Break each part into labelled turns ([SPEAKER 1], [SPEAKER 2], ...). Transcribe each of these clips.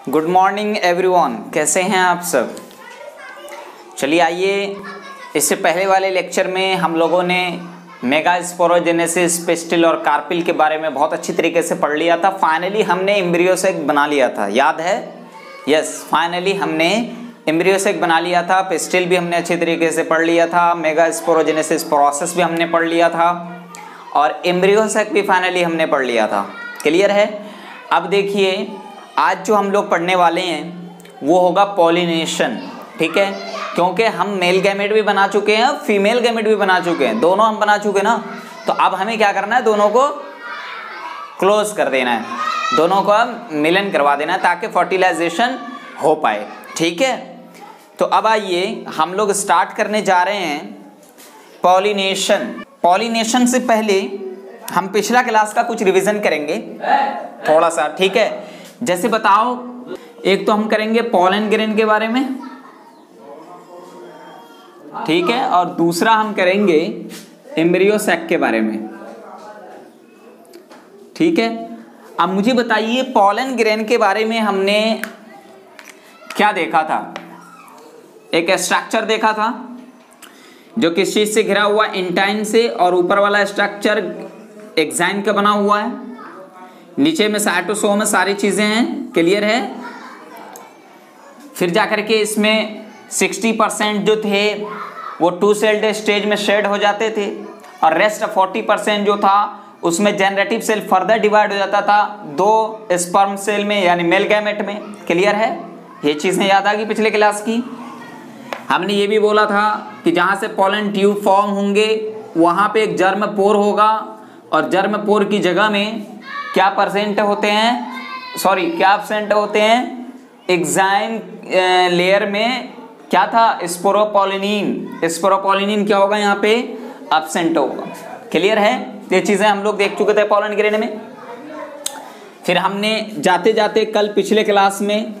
[SPEAKER 1] Good morning everyone, कैसे हैं आप सब। चलिए आइए, इससे पहले वाले लेक्चर में हम लोगों ने मेगास्पोरोजेनेसिस, पिस्टिल और कार्पिल के बारे में बहुत अच्छी तरीके से पढ़ लिया था। फाइनली हमने एम्ब्रियो सेक बना लिया था, याद है? यस, फाइनली हमने एम्ब्रियो सेक बना लिया था। पिस्टिल भी हमने अच्छी तरीके से पढ़ लिया था, मेगास्पोरोजेनेसिस प्रोसेस भी हमने पढ़ लिया था और एम्ब्रियो सेक भी फाइनली हमने पढ़ लिया था। क्लियर है? अब देखिए, आज जो हम लोग पढ़ने वाले हैं वो होगा पॉलिनेशन। ठीक है, क्योंकि हम मेल गैमेट भी बना चुके हैं, फीमेल गैमेट भी बना चुके हैं, दोनों हम बना चुके हैं ना। तो अब हमें क्या करना है, दोनों को क्लोज कर देना है, दोनों को मिलन करवा देना है ताकि फर्टिलाइजेशन हो पाए। ठीक है, तो अब आइए हम लोग स्टार्ट करने जा रहे हैं पॉलिनेशन। पॉलिनेशन से पहले हम पिछला क्लास का कुछ रिवीजन करेंगे थोड़ा सा। ठीक है, जैसे बताओ, एक तो हम करेंगे पॉलन ग्रेन के बारे में, ठीक है, और दूसरा हम करेंगे एम्ब्रियो सैक के बारे में। ठीक है, अब मुझे बताइए पॉलन ग्रेन के बारे में हमने क्या देखा था। एक स्ट्रक्चर देखा था जो किस चीज से घिरा हुआ, इंटाइन से, और ऊपर वाला स्ट्रक्चर एक्साइन का बना हुआ है, नीचे में साइटोसोम में सारी चीजें हैं। क्लियर है? फिर जाकर के इसमें 60% जो थे वो 2 सेल्ड स्टेज में शेड हो जाते थे और रेस्ट 40% जो था उसमें जनरेटिव सेल फर्दर डिवाइड हो जाता था 2 स्पर्म सेल में, यानी मेल गैमेट में। क्लियर है? ये चीजें याद आ गई पिछले क्लास की। हमने ये भी बोला था कि जहां से पॉलन ट्यूब फॉर्म होंगे वहां पे एक जर्म पोर होगा और जर्म पोर की जगह में क्या परसेंट होते हैं, क्या एब्सेंट होते हैं, एक्साइन लेयर में क्या था, स्पोरोपोलिनिन। स्पोरोपोलिनिन क्या होगा, यहाँ पे एब्सेंट होगा। क्लियर है? ये चीजें हम लोग देख चुके थे पॉलन ग्रेन में। फिर हमने जाते जाते कल पिछले क्लास में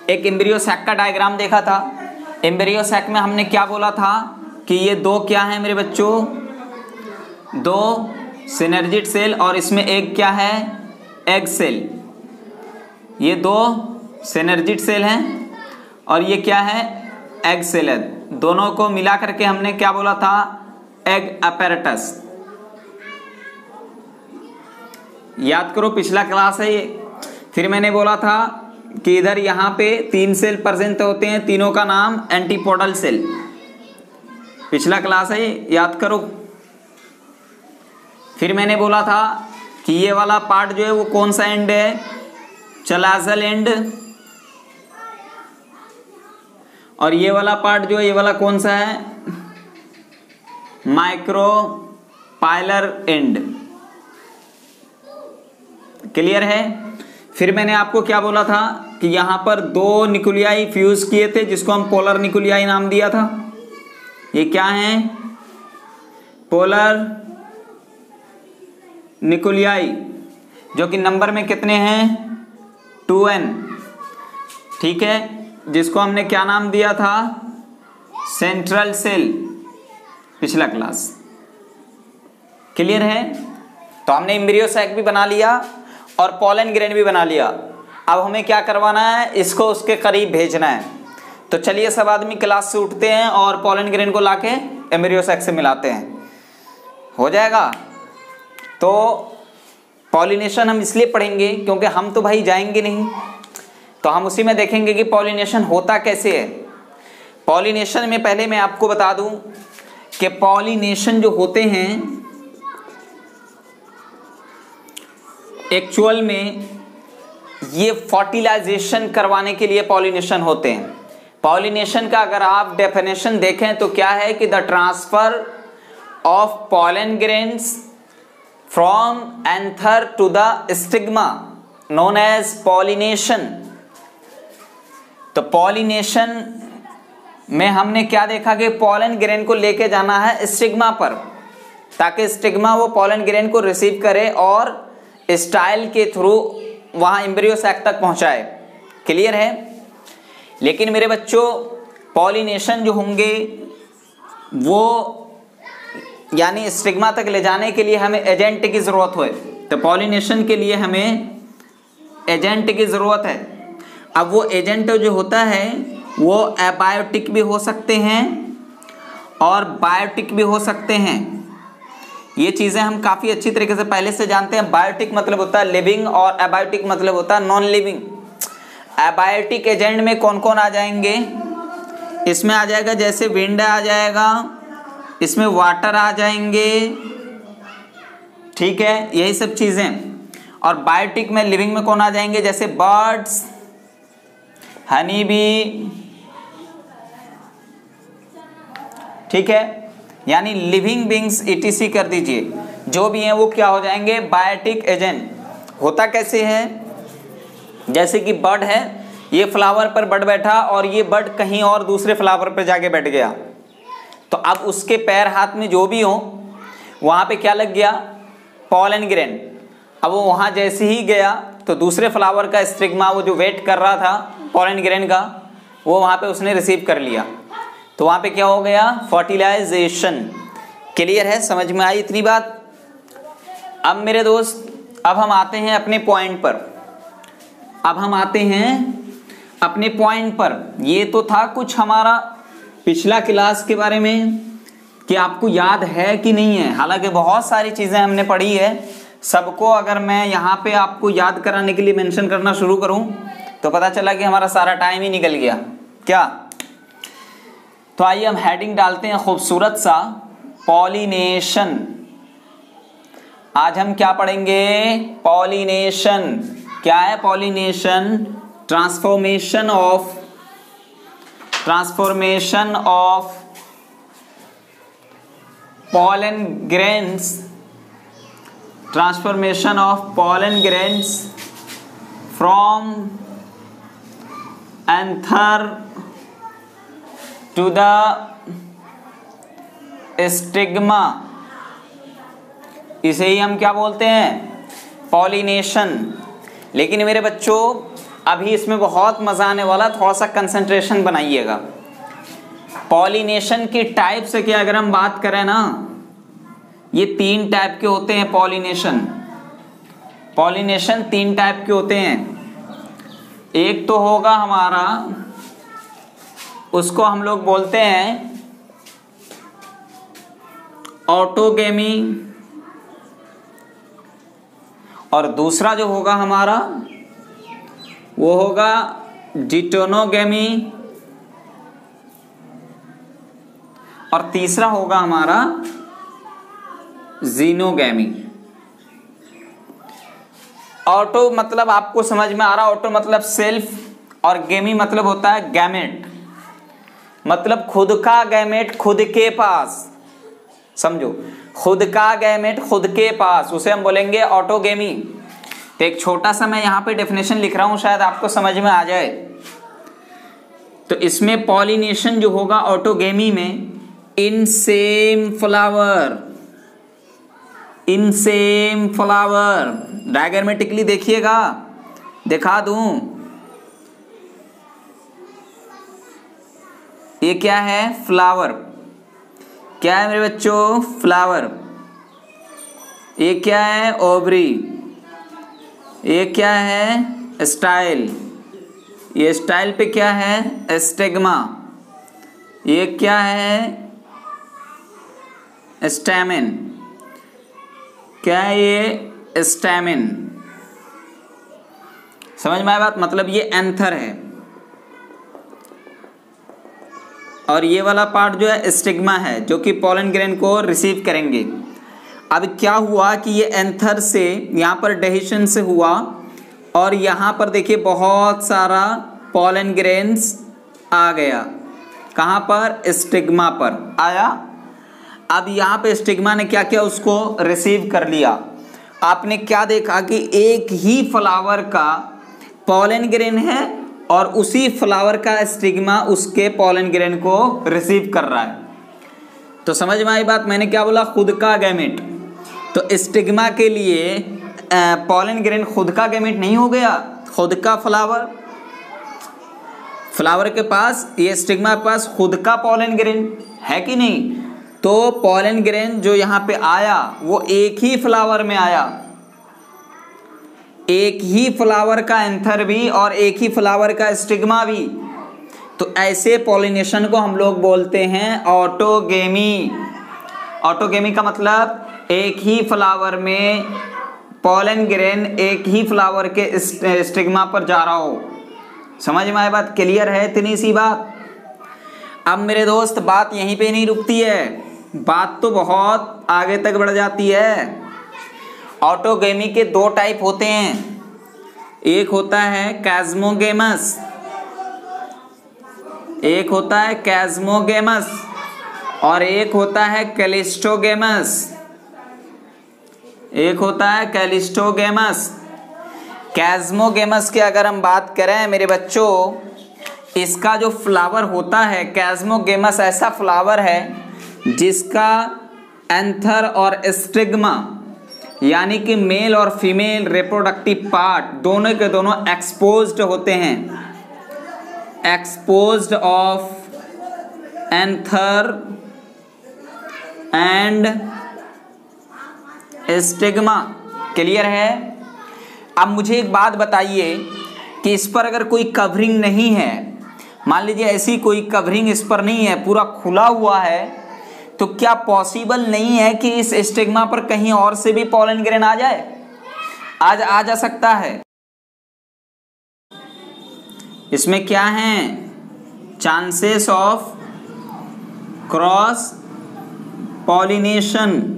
[SPEAKER 1] एक एम्ब्रियो सैक का डायग्राम देखा था। एम्ब्रियो सैक में हमने क्या बोला था कि ये दो क्या है मेरे बच्चों, 2 सिनर्जिड सेल और इसमें एक क्या है, एग सेल। ये 2 सिनर्जिड सेल हैं और ये क्या है, एग सेल है। दोनों को मिला करके हमने क्या बोला था, एग अपैरेटस। याद करो, पिछला क्लास है ये। फिर मैंने बोला था कि इधर यहाँ पे 3 सेल प्रेजेंट होते हैं, तीनों का नाम एंटीपोडल सेल। पिछला क्लास है ये, याद करो। फिर मैंने बोला था कि ये वाला पार्ट जो है वो कौन सा एंड है, चलाजल एंड, और ये वाला पार्ट जो है, ये वाला कौन सा है, माइक्रोपाइलर एंड। क्लियर है? फिर मैंने आपको क्या बोला था कि यहां पर 2 निकुलियाई फ्यूज किए थे जिसको हम पोलर निकुलियाई नाम दिया था। ये क्या है, पोलर निकुलियाई, जो कि नंबर में कितने हैं, 2n। ठीक है, जिसको हमने क्या नाम दिया था, सेंट्रल सेल, पिछला क्लास। क्लियर है? तो हमने एम्ब्रियो सैक भी बना लिया और पॉलन ग्रेन भी बना लिया। अब हमें क्या करवाना है, इसको उसके करीब भेजना है। तो चलिए सब आदमी क्लास से उठते हैं और पॉलन ग्रेन को लाके एम्ब्रियो सैक से मिलाते हैं, हो जाएगा। तो पॉलिनेशन हम इसलिए पढ़ेंगे क्योंकि हम तो भाई जाएंगे नहीं, तो हम उसी में देखेंगे कि पॉलिनेशन होता कैसे है। पॉलिनेशन में पहले मैं आपको बता दूं कि पॉलिनेशन जो होते हैं एक्चुअल में ये फर्टिलाइजेशन करवाने के लिए पॉलिनेशन होते हैं। पॉलिनेशन का अगर आप डेफिनेशन देखें तो क्या है कि the transfer of pollen grains from anther to the stigma known as pollination. तो पॉलिनेशन में हमने क्या देखा कि पॉलन ग्रेन को लेके जाना है स्टिग्मा पर, ताकि स्टिग्मा वो पॉलन ग्रेन को रिसीव करे और स्टाइल के थ्रू वहां एम्ब्रियो सैक तक पहुंचाए। क्लियर है? लेकिन मेरे बच्चों, पॉलिनेशन जो होंगे वो यानी स्टिग्मा तक ले जाने के लिए हमें एजेंट की जरूरत है। तो पॉलिनेशन के लिए हमें एजेंट की जरूरत है अब वो एजेंट जो होता है वो एबायोटिक भी हो सकते हैं और बायोटिक भी हो सकते हैं। ये चीज़ें हम काफ़ी अच्छी तरीके से पहले से जानते हैं। बायोटिक मतलब होता है लिविंग और एबायोटिक मतलब होता है नॉन लिविंग। एबायोटिक एजेंट में कौन कौन आ जाएंगे? इसमें आ जाएगा जैसे विंड आ जाएगा, इसमें वाटर आ जाएंगे, ठीक है, यही सब चीज़ें। और बायोटिक में लिविंग में कौन आ जाएंगे? जैसे बर्ड्स, हनी बी, ठीक है, यानी लिविंग बींग्स इटीसी कर दीजिए, जो भी हैं वो क्या हो जाएंगे? Biotic agent. होता कैसे है? जैसे कि बर्ड है, ये फ्लावर पर बर्ड बैठा और ये बर्ड कहीं और दूसरे फ्लावर पर जाके बैठ गया, तो अब उसके पैर हाथ में जो भी हो वहाँ पे क्या लग गया? Pollen grain. अब वो वहाँ जैसे ही गया तो दूसरे फ्लावर का स्टिग्मा, वो जो वेट कर रहा था पॉलन ग्रेन का, वो वहाँ पे उसने रिसीव कर लिया, तो वहाँ पे क्या हो गया? फर्टिलाइजेशन। क्लियर है? समझ में आई इतनी बात? अब मेरे दोस्त, अब हम आते हैं अपने पॉइंट पर। अब हम आते हैं अपने पॉइंट पर। ये तो था कुछ हमारा पिछला क्लास के बारे में कि आपको याद है कि नहीं है। हालांकि बहुत सारी चीज़ें हमने पढ़ी है, सबको अगर मैं यहाँ पे आपको याद कराने के लिए मेंशन करना शुरू करूँ तो पता चला कि हमारा सारा टाइम ही निकल गया क्या। तो आइए हम हेडिंग डालते हैं खूबसूरत सा, पॉलिनेशन। आज हम क्या पढ़ेंगे? पॉलिनेशन। क्या है pollination? Transformation of pollen grains, transformation of pollen grains from anther to the stigma, इसे ही हम क्या बोलते हैं? पॉलिनेशन। लेकिन मेरे बच्चों अभी इसमें बहुत मजा आने वाला, थोड़ा सा कंसंट्रेशन बनाइएगा। पॉलिनेशन की टाइप से क्या अगर हम बात करें ना, ये 3 टाइप के होते हैं पॉलिनेशन। पॉलिनेशन 3 टाइप के होते हैं। एक तो होगा हमारा, उसको हम लोग बोलते हैं ऑटोगेमी, और दूसरा जो होगा हमारा वो होगा डिटोनोगेमी, और तीसरा होगा हमारा जीनोगेमी। ऑटो मतलब आपको समझ में आ रहा, ऑटो मतलब सेल्फ, और गेमी मतलब होता है गैमेट, मतलब खुद का गैमेट खुद के पास। समझो, खुद का गैमेट खुद के पास, उसे हम बोलेंगे ऑटोगेमी। तो एक छोटा सा मैं यहाँ पे डेफिनेशन लिख रहा हूँ, शायद आपको समझ में आ जाए। तो इसमें पॉलिनेशन जो होगा ऑटोगेमी में, इन सेम फ्लावर, डायग्रामेटिकली देखिएगा, दिखा दूं। ये क्या है? फ्लावर। क्या है मेरे बच्चों? फ्लावर। ये क्या है? ओवरी। ये क्या है? स्टाइल। ये स्टाइल पे क्या है? स्टिग्मा। ये क्या है? स्टैमेन। क्या है ये? स्टैमेन। समझ में आया बात? मतलब ये एंथर है और ये वाला पार्ट जो है स्टिग्मा है, जो कि पॉलन ग्रेन को रिसीव करेंगे। अब क्या हुआ कि ये एंथर से यहाँ पर डेहिशन से हुआ और यहाँ पर देखिए बहुत सारा पॉलन ग्रेन्स आ गया। कहाँ पर? स्टिग्मा पर आया। अब यहाँ पे स्टिग्मा ने क्या किया? उसको रिसीव कर लिया। आपने क्या देखा कि एक ही फ्लावर का पॉलन ग्रेन है और उसी फ्लावर का स्टिग्मा उसके पॉलन ग्रेन को रिसीव कर रहा है। तो समझ में आई बात? मैंने क्या बोला? खुद का गैमेट। तो स्टिग्मा के लिए पॉलन ग्रेन खुद का गैमेट नहीं हो गया, खुद का फ्लावर के पास, ये स्टिग्मा के पास खुद का पॉलन ग्रेन है कि नहीं? तो पॉलन ग्रेन जो यहाँ पे आया वो एक ही फ्लावर में आया, एक ही फ्लावर का एंथर भी और एक ही फ्लावर का स्टिग्मा भी, तो ऐसे पॉलिनेशन को हम लोग बोलते हैं ऑटोगेमी। ऑटोगेमी का मतलब एक ही फ्लावर में पॉलन ग्रेन एक ही फ्लावर के स्टिग्मा पर जा रहा हो। समझ में आए बात? क्लियर है इतनी सी बात? अब मेरे दोस्त बात यहीं पे नहीं रुकती है, बात तो बहुत आगे तक बढ़ जाती है। ऑटोगेमी के दो टाइप होते हैं, एक होता है कैस्मोगेमस, एक होता है कैस्मोगेमस और एक होता है कैलिस्टोगेमस। एक होता है कैलिस्टोगेमस। कैस्मोगेमस की अगर हम बात करें मेरे बच्चों, इसका जो फ्लावर होता है, कैस्मोगेमस ऐसा फ्लावर है जिसका एंथर और स्टिग्मा यानी कि मेल और फीमेल रिप्रोडक्टिव पार्ट दोनों के दोनों एक्सपोज्ड होते हैं। Exposed of anther and stigma. Clear है? अब मुझे एक बात बताइए कि इस पर अगर कोई कवरिंग नहीं है, मान लीजिए ऐसी कोई कवरिंग इस पर नहीं है, पूरा खुला हुआ है, तो क्या पॉसिबल नहीं है कि इस स्टिग्मा पर कहीं और से भी पॉलन ग्रेन आ जाए? आज आ जा सकता है। इसमें क्या है? चांसेस ऑफ क्रॉस पॉलिनेशन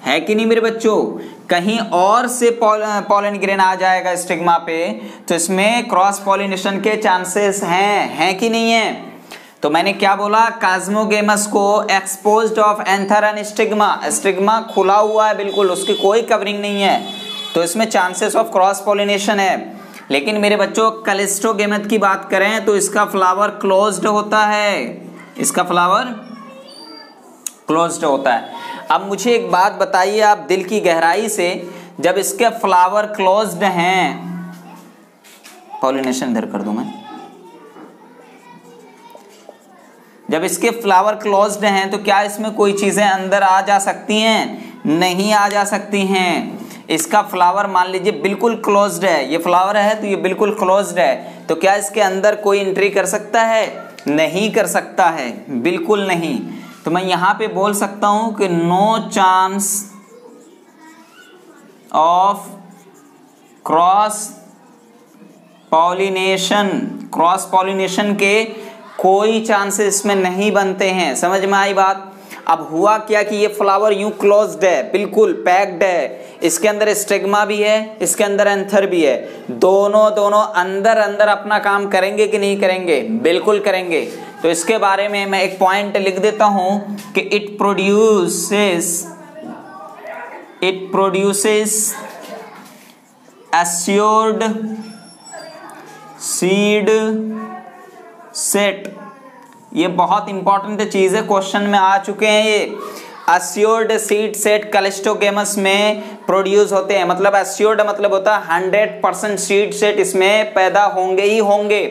[SPEAKER 1] है कि नहीं मेरे बच्चों? कहीं और से पॉलन ग्रेन आ जाएगा स्टिग्मा पे, तो इसमें क्रॉस पॉलिनेशन के चांसेस हैं कि नहीं है? तो मैंने क्या बोला? कैस्मोगेमस को exposed of anther and stigma, stigma खुला हुआ है बिल्कुल, उसकी कोई कवरिंग नहीं है, तो इसमें चांसेस ऑफ क्रॉस पॉलिनेशन है। लेकिन मेरे बच्चों कैलिस्टोगेमस की बात करें तो इसका फ्लावर क्लोज्ड होता है, इसका फ्लावर क्लोज्ड होता है। अब मुझे एक बात बताइए आप दिल की गहराई से, जब इसके फ्लावर क्लोज्ड हैं, पॉलिनेशन इधर कर दूं मैं, जब इसके फ्लावर क्लोज्ड हैं तो क्या इसमें कोई चीजें अंदर आ जा सकती हैं? नहीं आ जा सकती हैं। इसका फ्लावर मान लीजिए बिल्कुल क्लोज्ड है, ये फ्लावर है तो ये बिल्कुल क्लोज्ड है, तो क्या इसके अंदर कोई एंट्री कर सकता है? नहीं कर सकता है, बिल्कुल नहीं। तो मैं यहां पे बोल सकता हूं कि no chance of cross pollination, cross pollination के कोई चांसेस इसमें नहीं बनते हैं। समझ में आई बात? अब हुआ क्या कि ये फ्लावर यूं क्लोज्ड है, बिल्कुल पैक्ड है, इसके अंदर स्टिग्मा भी है, इसके अंदर एंथर भी है, दोनों अंदर अंदर अपना काम करेंगे कि नहीं करेंगे? बिल्कुल करेंगे। तो इसके बारे में मैं एक पॉइंट लिख देता हूं कि it produces assured seed set. ये बहुत इंपॉर्टेंट चीज है, क्वेश्चन में आ चुके हैं ये। एस्योर्ड सीड सेट कैलिस्टोगेमस में प्रोड्यूस होते हैं, मतलब एस्योर्ड मतलब होता है 100% सीड सेट इसमें पैदा होंगे ही होंगे,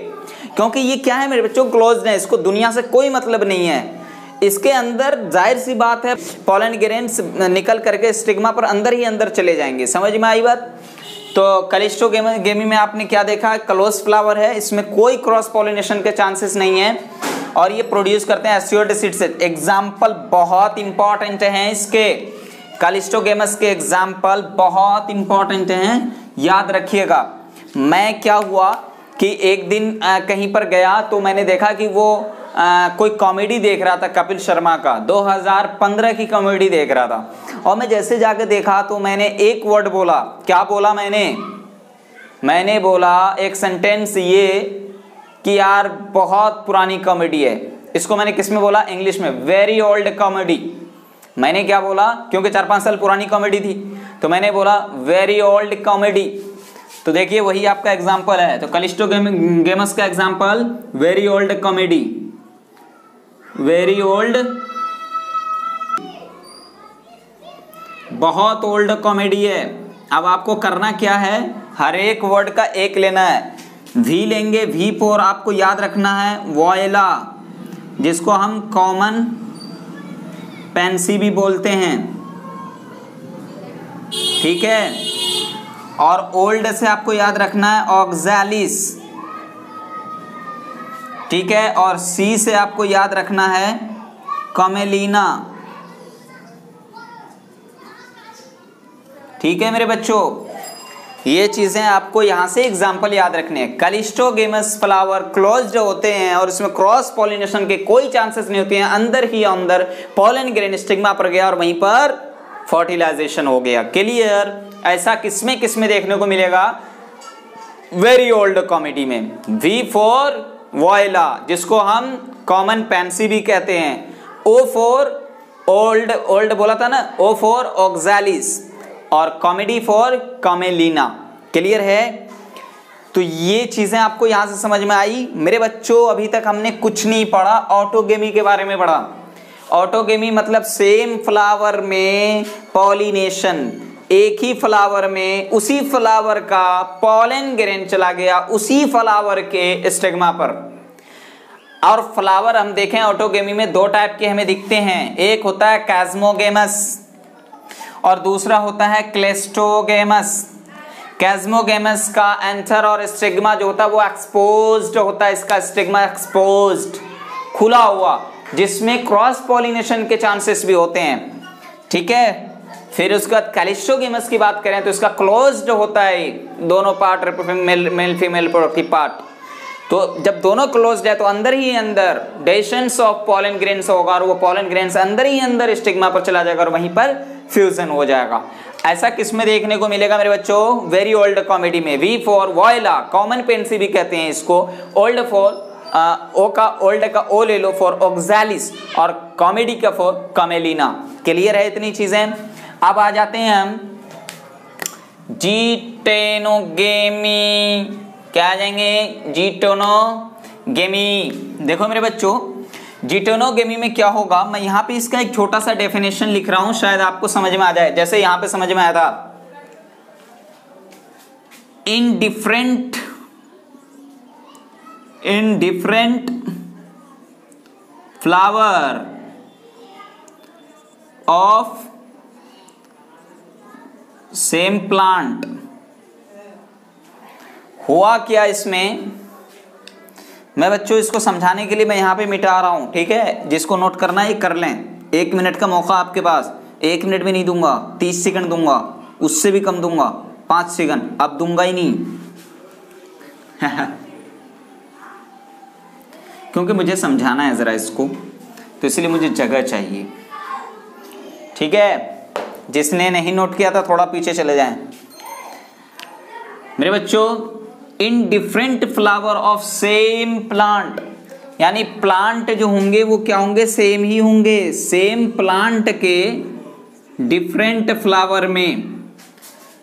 [SPEAKER 1] क्योंकि ये क्या है मेरे बच्चों? क्लोज्ड है, इसको दुनिया से कोई मतलब नहीं है। इसके अंदर जाहिर सी बात है पॉलन ग्रेन्स निकल करके स्टिग्मा पर अंदर ही अंदर चले जाएंगे। समझ में आई बात? तो कैलिस्टोगेमी में आपने क्या देखा? क्लोज फ्लावर है, इसमें कोई क्रॉस पॉलिनेशन के चांसेस नहीं है और ये प्रोड्यूस करते हैं एस्योर्ड सीड सेट। एग्जाम्पल बहुत इंपॉर्टेंट हैं इसके, कैलिस्टोगेमस के एग्जाम्पल बहुत इंपॉर्टेंट हैं, याद रखिएगा। मैं क्या हुआ कि एक दिन कहीं पर गया तो मैंने देखा कि वो कोई कॉमेडी देख रहा था, कपिल शर्मा का 2015 की कॉमेडी देख रहा था, और मैं जैसे जाके देखा तो मैंने एक वर्ड बोला। क्या बोला मैंने बोला एक सेंटेंस ये कि यार बहुत पुरानी कॉमेडी है। इसको मैंने किस में बोला? इंग्लिश में, वेरी ओल्ड कॉमेडी। मैंने क्या बोला? क्योंकि 4-5 साल पुरानी कॉमेडी थी, तो मैंने बोला वेरी ओल्ड कॉमेडी। तो देखिए वही आपका एग्जाम्पल है। तो कैलिस्टोगेमस का example very old comedy, very old, बहुत ओल्ड कॉमेडी है। अब आपको करना क्या है? हर एक वर्ड का एक लेना है। वी लेंगे, वी पर आपको याद रखना है वॉयला, जिसको हम कॉमन पेंसी भी बोलते हैं, ठीक है? और ओल्ड से आपको याद रखना है ऑक्सैलिस, ठीक है, और सी से आपको याद रखना है कमेलिना, ठीक है मेरे बच्चों। ये चीजें आपको यहां से एग्जाम्पल याद रखने हैं। कैलिस्टोगेमस फ्लावर क्लोज्ड होते हैं और इसमें क्रॉस पॉलिनेशन के कोई चांसेस नहीं होते हैं, अंदर ही अंदर पॉलन ग्रेन स्टिग्मा पर गया और वहीं पर फर्टिलाइजेशन हो गया। क्लियर? ऐसा किसमें किसमें देखने को मिलेगा? वेरी ओल्ड कॉमेडी में। वी फॉर वॉयला, जिसको हम कॉमन पैंसी भी कहते हैं। ओ फॉर ओल्ड, ओल्ड बोला था ना, ओ फॉर ऑक्सैलिस, और कॉमेडी फॉर कमेलिना। क्लियर है? तो ये चीजें आपको यहां से समझ में आई मेरे बच्चों। अभी तक हमने कुछ नहीं पढ़ा, ऑटोगेमी के बारे में पढ़ा। ऑटोगेमी मतलब सेम फ्लावर में पॉलिनेशन, एक ही फ्लावर में उसी फ्लावर का पॉलन ग्रेन चला गया उसी फ्लावर के स्टिग्मा पर। और फ्लावर हम देखें ऑटोगेमी में दो टाइप के हमें दिखते हैं, एक होता है कैस्मोगेमस और दूसरा होता है क्लेस्टोगेमस। कैस्मोगेमस का एंथर और स्टिग्मा जो होता है वो एक्सपोज्ड होता है, इसका स्टिग्मा एक्सपोज्ड, खुला हुआ, जिसमें क्रॉस पॉलिनेशन के चांसेस भी होते हैं, ठीक है। फिर उसके बाद कैलिस्टोगेमस की बात करें तो इसका क्लोज्ड होता है, दोनों part, male female productive part. तो जब दोनों क्लोज्ड है तो अंदर ही अंदर डेशंस ऑफ पॉलन ग्रेन्स होगा और वो पॉलन ग्रेन्स अंदर ही अंदर स्टिग्मा पर चला जाएगा और वहीं पर फ्यूजन हो जाएगा। ऐसा किसमें देखने को मिलेगा मेरे बच्चों? वेरी ओल्ड कॉमेडी में। V for viola, common pansy भी कहते हैं इसको। ओल्ड फॉर ओ का, ओल्ड का ओ ले लो फॉर ऑक्सैलिस, और कॉमेडी का फॉर कमेलिना। क्लियर है इतनी चीजें? अब आ जाते हैं हम जीटेनोगेमी। क्या आ जाएंगे? जीटेनोगेमी। देखो मेरे बच्चों, जीटेनोगेमी में क्या होगा, मैं यहां पे इसका एक छोटा सा डेफिनेशन लिख रहा हूं, शायद आपको समझ में आ जाए। जैसे यहां पे समझ में आया था, in different flower of same plant. हुआ क्या इसमें, मैं बच्चों इसको समझाने के लिए मैं यहां पे मिटा रहा हूं, ठीक है। जिसको नोट करना है कर लें। 1 मिनट का मौका आपके पास, 1 मिनट भी नहीं दूंगा, 30 सेकंड दूंगा, उससे भी कम दूंगा, 5 सेकंड, अब दूंगा ही नहीं क्योंकि मुझे समझाना है जरा इसको, तो इसलिए मुझे जगह चाहिए, ठीक है। जिसने नहीं नोट किया था थोड़ा पीछे चले जाएं। मेरे बच्चों, in different flower of same plant, यानी प्लांट जो होंगे वो क्या होंगे? सेम ही होंगे। सेम प्लांट के डिफरेंट फ्लावर में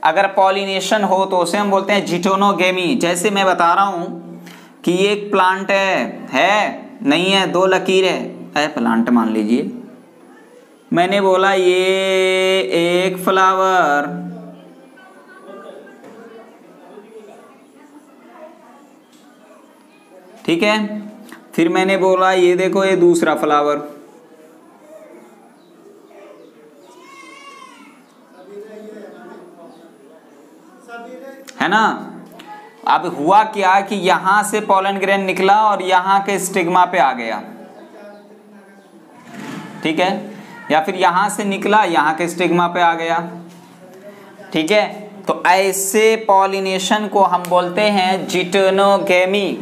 [SPEAKER 1] अगर पॉलिनेशन हो तो उसे हम बोलते हैं जीटेनोगेमी। जैसे मैं बता रहा हूं कि ये एक प्लांट है नहीं है, 2 लकीर है प्लांट मान लीजिए। मैंने बोला ये एक फ्लावर, ठीक है। फिर मैंने बोला ये देखो ये दूसरा फ्लावर, है ना। अब हुआ क्या कि यहां से पॉलन ग्रेन निकला और यहां के स्टिग्मा पे आ गया, ठीक है, या फिर यहां से निकला यहां के स्टिग्मा पे आ गया, ठीक है। तो ऐसे पॉलिनेशन को हम बोलते हैं जीटेनोगेमी।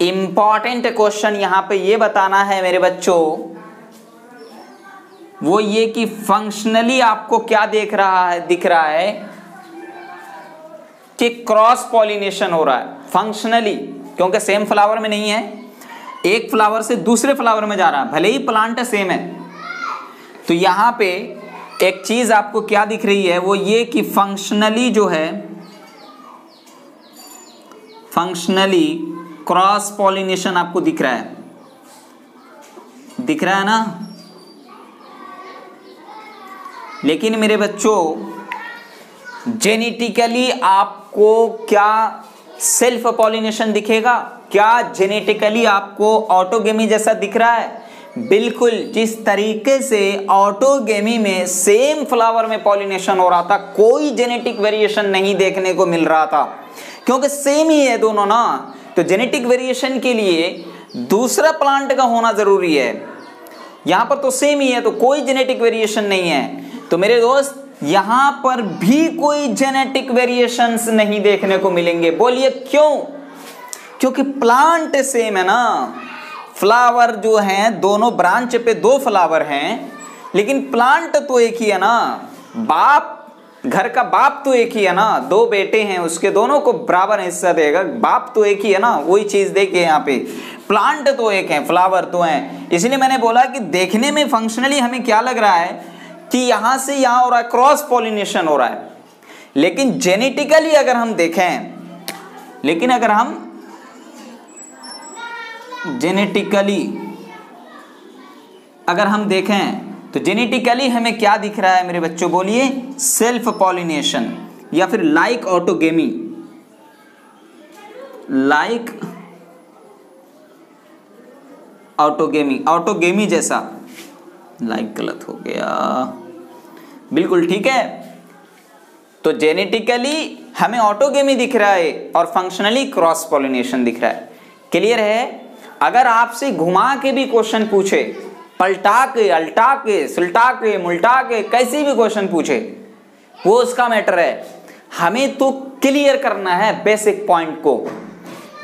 [SPEAKER 1] इंपॉर्टेंट क्वेश्चन यहां पे ये बताना है मेरे बच्चों, वो ये कि फंक्शनली आपको क्या दिख रहा है कि क्रॉस पॉलिनेशन हो रहा है फंक्शनली, क्योंकि सेम फ्लावर में नहीं है, एक फ्लावर से दूसरे फ्लावर में जा रहा है, भले ही प्लांट सेम है। तो यहां पे एक चीज आपको क्या दिख रही है, वो ये कि फंक्शनली जो है, फंक्शनली क्रॉस पॉलिनेशन आपको दिख रहा है ना। लेकिन मेरे बच्चों, जेनेटिकली आपको क्या सेल्फ पॉलिनेशन दिखेगा? क्या जेनेटिकली आपको ऑटोगेमी जैसा दिख रहा है? बिल्कुल जिस तरीके से ऑटोगेमी में सेम फ्लावर में पॉलिनेशन हो रहा था, कोई जेनेटिक वेरिएशन नहीं देखने को मिल रहा था, क्योंकि सेम ही है दोनों ना। तो जेनेटिक वेरिएशन के लिए दूसरा प्लांट का होना जरूरी है। यहां पर तो सेम ही है, तो कोई जेनेटिक वेरिएशन नहीं है। तो मेरे दोस्त यहां पर भी कोई जेनेटिक वेरिएशंस नहीं देखने को मिलेंगे। बोलिए क्यों? क्योंकि प्लांट सेम है ना। फ्लावर जो हैं, दोनों ब्रांच पे 2 फ्लावर हैं, लेकिन प्लांट तो एक ही है ना। बाप, घर का बाप तो एक ही है ना। 2 बेटे हैं उसके, दोनों को बराबर हिस्सा देगा। बाप तो एक ही है ना, वही चीज देखिए यहाँ पे। प्लांट तो एक है, फ्लावर तो है। इसलिए मैंने बोला कि देखने में फंक्शनली हमें क्या लग रहा है कि यहां से यहां हो रहा है, क्रॉस पॉलिनेशन हो रहा है। लेकिन जेनेटिकली अगर हम देखें, अगर हम देखें तो जेनेटिकली हमें क्या दिख रहा है मेरे बच्चों? बोलिए सेल्फ पॉलिनेशन या फिर लाइक ऑटोगेमी। लाइक ऑटोगेमी जैसा। लाइक गलत हो गया, बिल्कुल ठीक है। तो जेनेटिकली हमें ऑटोगेमी दिख रहा है और फंक्शनली क्रॉस पॉलिनेशन दिख रहा है। क्लियर है? अगर आपसे घुमा के भी क्वेश्चन पूछे, पलटा के, अल्टा के, सुलटा के, मुल्टा के, कैसी भी क्वेश्चन पूछे, वो उसका मैटर है। हमें तो क्लियर करना है बेसिक पॉइंट को।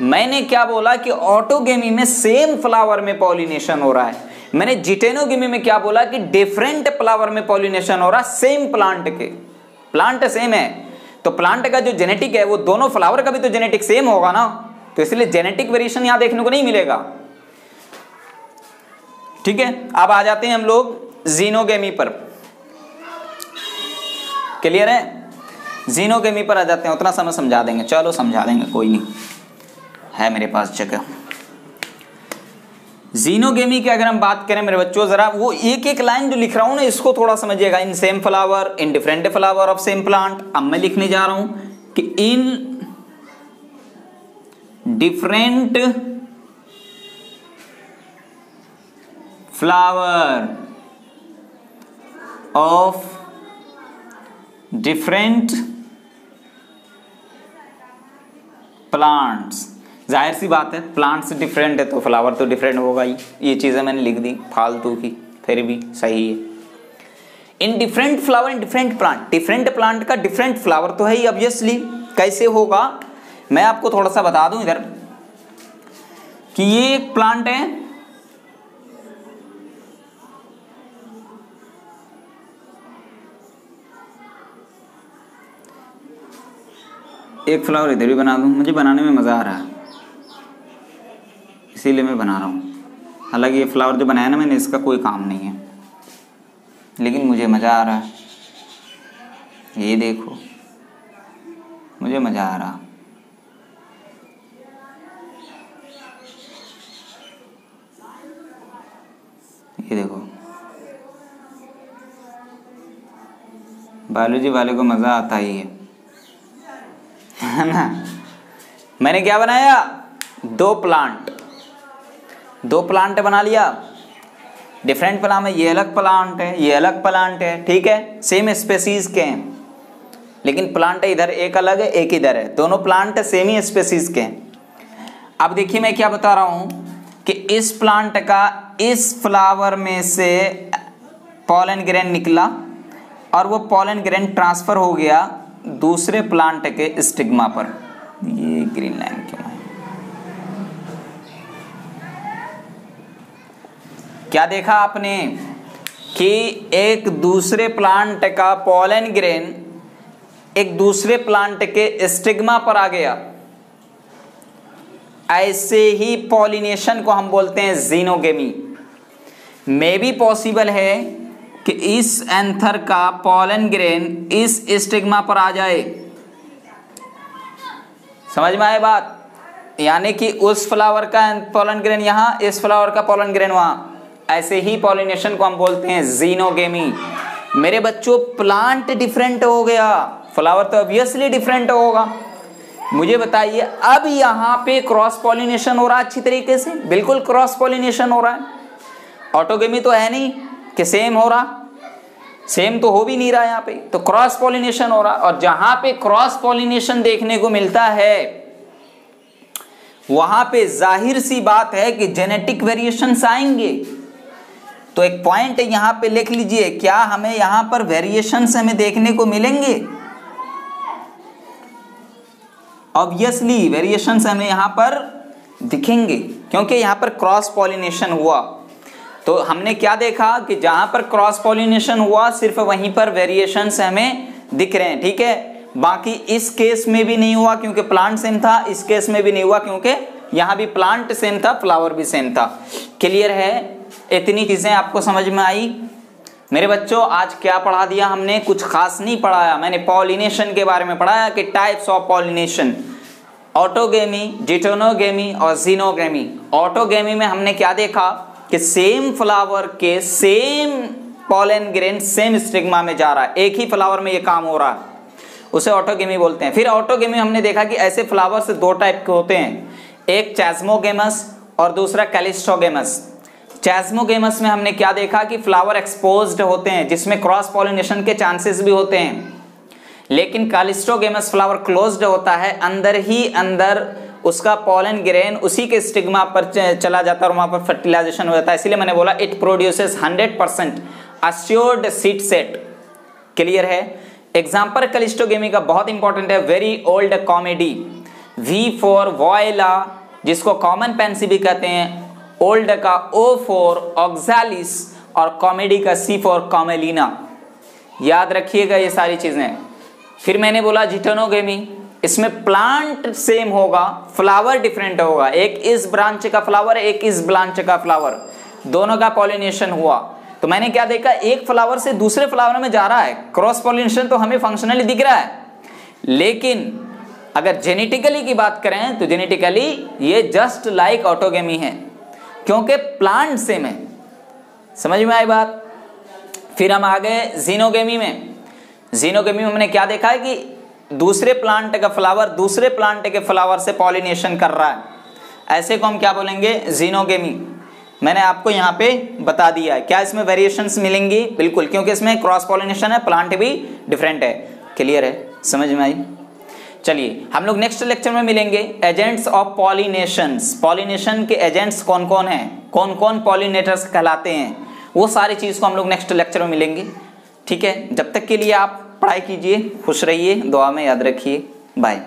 [SPEAKER 1] मैंने क्या बोला कि ऑटोगेमी में सेम फ्लावर में पॉलिनेशन हो रहा है। मैंने जिटेनोगेमी में क्या बोला कि डिफरेंट फ्लावर में पॉलिनेशन हो रहा है सेम प्लांट के। प्लांट सेम है तो प्लांट का जो जेनेटिक है वो दोनों फ्लावर का भी तो जेनेटिक सेम होगा ना। तो इसलिए जेनेटिक वेरिएशन यहां देखने को नहीं मिलेगा। ठीक है, अब आ जाते हैं हम लोग जीनोगेमी पर। क्लियर है? जीनोगेमी पर आ जाते हैं। उतना समय समझा देंगे, चलो समझा देंगे, कोई नहीं है मेरे पास जगह। जीनोगेमी की अगर हम बात करें मेरे बच्चों, जरा वो एक एक लाइन जो लिख रहा हूं ना, इसको थोड़ा समझिएगा। In same flower, in different flower of same plant. अब मैं लिखने जा रहा हूं कि in different flower of different plants. जाहिर सी बात है, प्लांट्स डिफरेंट है तो फ्लावर तो डिफरेंट होगा ही। ये चीजें मैंने लिख दी फालतू की, फिर भी सही है। In different flower in different plant. Different plant का डिफरेंट फ्लावर तो है ही ऑब्वियसली। कैसे होगा मैं आपको थोड़ा सा बता दूं इधर कि ये एक प्लांट है, एक फ्लावर इधर भी बना दूं। मुझे बनाने में मजा आ रहा है इसीलिए मैं बना रहा हूँ। हालांकि ये फ्लावर जो बनाया ना मैंने, इसका कोई काम नहीं है, लेकिन मुझे मज़ा आ रहा है। ये देखो, मुझे मज़ा आ रहा। ये देखो, बायोलॉजी वाले को मज़ा आता ही है ना। मैंने क्या बनाया? 2 प्लांट बना लिया। डिफरेंट प्लांट में ये अलग प्लांट है, ये अलग प्लांट है, ठीक है, सेम स्पेसीज के हैं, लेकिन प्लांट इधर एक अलग है, एक इधर है। दोनों प्लांट सेम ही स्पेसीज के हैं। अब देखिए मैं क्या बता रहा हूं कि इस प्लांट का इस फ्लावर में से पॉलन ग्रेन निकला और वो पॉलन ग्रेन ट्रांसफर हो गया दूसरे प्लांट के स्टिग्मा पर। ये ग्रीन लाइन क्यों है? क्या देखा आपने कि एक दूसरे प्लांट का पॉलन ग्रेन एक दूसरे प्लांट के स्टिग्मा पर आ गया। ऐसे ही पॉलिनेशन को हम बोलते हैं जीनोगेमी। मे भी पॉसिबल है कि इस एंथर का पॉलन ग्रेन इस स्टिग्मा पर आ जाए। समझ में आए बात? यानी कि उस फ्लावर का पॉलन ग्रेन यहाँ, इस फ्लावर का पॉलन ग्रेन वहाँ। ऐसे ही पॉलिनेशन को हम बोलते हैं जीनोगेमी। मेरे बच्चों, प्लांट डिफरेंट हो गया, फ्लावर तो ऑब्वियसली डिफरेंट होगा। मुझे बताइए, अब यहाँ पे क्रॉस पॉलिनेशन हो रहा है अच्छी तरीके से? बिल्कुल क्रॉस पॉलिनेशन हो रहा है। ऑटोगेमी तो है नहीं कि सेम हो रहा, सेम तो हो भी नहीं रहा यहाँ पे, तो क्रॉस पॉलिनेशन हो रहा। और जहां पे क्रॉस पॉलिनेशन देखने को मिलता है वहां पे जाहिर सी बात है कि जेनेटिक वेरिएशंस आएंगे। तो एक पॉइंट यहां पे लिख लीजिए, क्या हमें यहां पर वेरिएशंस हमें देखने को मिलेंगे? ऑब्वियसली वेरिएशंस हमें यहां पर दिखेंगे क्योंकि यहां पर क्रॉस पॉलिनेशन हुआ। तो हमने क्या देखा कि जहां पर क्रॉस पॉलिनेशन हुआ सिर्फ वहीं पर वेरिएशंस हमें दिख रहे हैं, ठीक है। बाकी इस केस में भी नहीं हुआ क्योंकि प्लांट सेम था, इस केस में भी नहीं हुआ क्योंकि यहां भी प्लांट सेम था, फ्लावर भी सेम था। क्लियर है? इतनी चीजें आपको समझ में आई मेरे बच्चों? आज क्या पढ़ा दिया हमने? कुछ खास नहीं पढ़ाया। मैंने पॉलिनेशन के बारे में पढ़ाया कि टाइप्स ऑफ पॉलिनेशन, ऑटोगेमी, डिटोनोगेमी और जीनोगेमी। ऑटोगेमी में हमने क्या देखा कि सेम फ्लावर के same pollen grain same stigma में जा रहा है, एक ही फ्लावर में ये काम हो रहा है, उसे ऑटोगेमी बोलते हैं। फिर ऑटोगेमी हमने देखा कि ऐसे फ्लावर से दो टाइप के होते हैं, एक चैस्मोगेमस और दूसरा कैलिस्टोगेमस। चैस्मोगेमस में हमने क्या देखा कि फ्लावर एक्सपोज्ड होते हैं जिसमें क्रॉस पॉलिनेशन के चांसेस भी होते हैं, लेकिन कैलिस्टोगेमस फ्लावर क्लोज्ड होता है, अंदर ही अंदर उसका पॉलन ग्रेन उसी के स्टिग्मा पर चला जाता है और वहां पर फर्टिलाइजेशन हो जाता है। इसलिए मैंने बोला it produces 100% assured seed set. Clear है? एग्जाम्पल कैलिस्टोगेमी का बहुत इंपॉर्टेंट है, very old comedy, V for voila जिसको कॉमन पेंसी भी कहते हैं, ओल्ड का O फॉर ऑक्सालिस और कॉमेडी का C फॉर कॉमेलिना। याद रखिएगा ये सारी चीजें। फिर मैंने बोला जिटोनोगेमी, इसमें प्लांट सेम होगा, फ्लावर डिफरेंट होगा, एक इस ब्रांच का फ्लावर, एक इस ब्रांच का फ्लावर, दोनों का पॉलिनेशन हुआ। तो मैंने क्या देखा, एक फ्लावर से दूसरे फ्लावर में जा रहा है, क्रॉस पॉलिनेशन तो हमें फंक्शनली दिख रहा है, लेकिन अगर जेनेटिकली की बात करें तो जेनेटिकली ये जस्ट लाइक ऑटोगेमी है क्योंकि प्लांट सेम है। समझ में आई बात? फिर हम आ गए जीनोगेमी में। जीनोगेमी में हमने क्या देखा है कि दूसरे प्लांट का फ्लावर दूसरे प्लांट के फ्लावर से पॉलिनेशन कर रहा है, ऐसे को हम क्या बोलेंगे? जीनोगेमी। मैंने आपको यहाँ पे बता दिया है। क्या इसमें वेरिएशंस मिलेंगी? बिल्कुल, क्योंकि इसमें क्रॉस पॉलिनेशन है, प्लांट भी डिफरेंट है। क्लियर है? समझ में आई? चलिए हम लोग नेक्स्ट लेक्चर में मिलेंगे एजेंट्स ऑफ पॉलिनेशंस। पॉलिनेशन के एजेंट्स कौन कौन हैं, कौन कौन पॉलिनेटर्स कहलाते हैं, वो सारी चीज को हम लोग नेक्स्ट लेक्चर में मिलेंगे। ठीक है, जब तक के लिए आप पढ़ाई कीजिए, खुश रहिए, दुआ में याद रखिए। बाय।